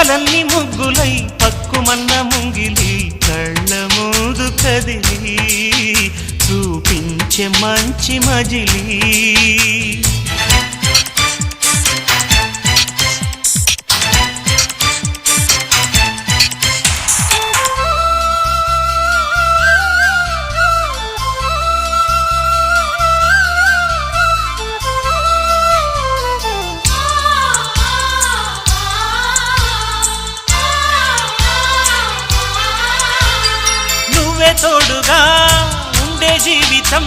చుక్కలన్నీ ముగ్గులై పక్కుమన్న ముంగిలి కళ్ళ ముందు కదిలి చూపించే మంచి మజిలీ తోడుగా ఉండే జీవితం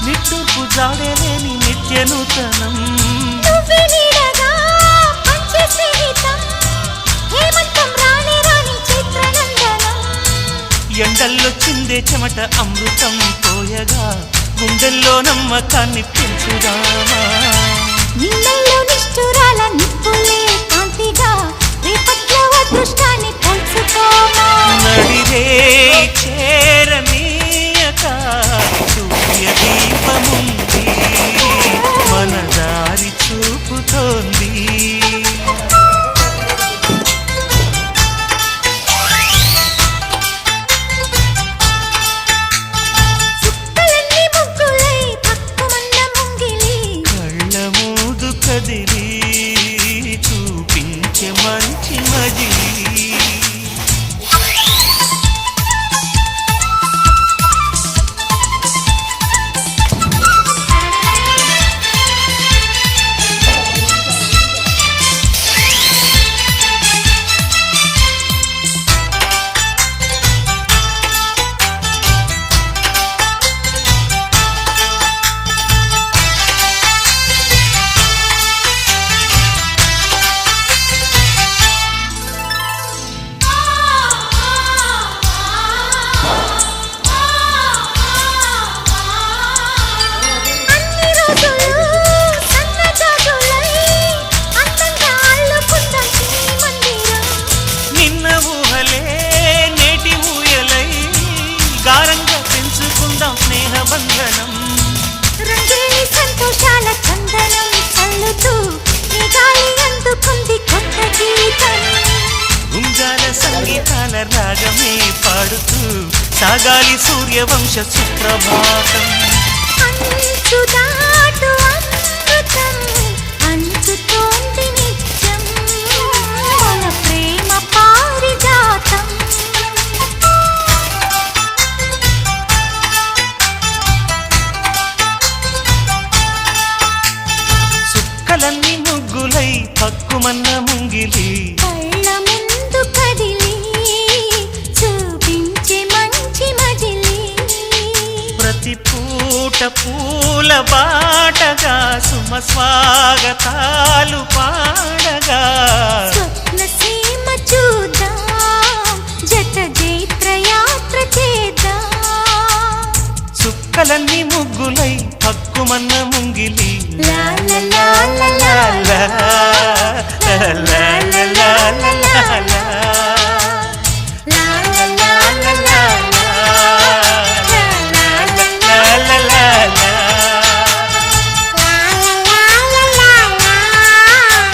నిట్టూర్పు జాడలేని నిత్య నూతనం ఎండల్లో చిందే చెమట అమృతం పోయగా గుండెల్లో నమ్మకాన్ని పెంచుదామా నిన్నల్లో నిష్ఠురాల నిప్పులే కాంతిగా రేపట్లో అదృష్టాన్ని పంచుకోమా నడిరే చేరనీయక సూర్య దీపముంది మన దారి చూపుతోంది చుక్కలన్నీ ముగ్గులై పక్కుమన్న ముంగిలి కళ్ళ మూదు కదిలి చూపించే మంచి మజిలీ గారంగా పెంచుకుందాం స్నేహబంధనం రంగేలి సంతోషాల చందనం చల్లుతూ ఈ గాలి అందుకుంది కొత్త గీతం ఉంగాల సంగీతాల రాగమే పాడుతూ సాగాలి సూర్యవంశ సుప్రభాతం అంచు దాటు అమృతం అంచుతోంది నిత్యం మన ప్రేమ పారిజాతం చుక్కలన్నీ ముగ్గులై పక్కుమన్న ముంగిలి కళ్ళ ముందు కదిలి చూపించే మంచి మజిలీ ప్రతి పూట పూల బాటగా సుమ స్వాగతాలు పాడగా స్వప్న సీమ చూద్దాం జత జైత్ర యాత్ర చేద్దాం చుక్కలన్నీ ముగ్గులై పక్కుమన్న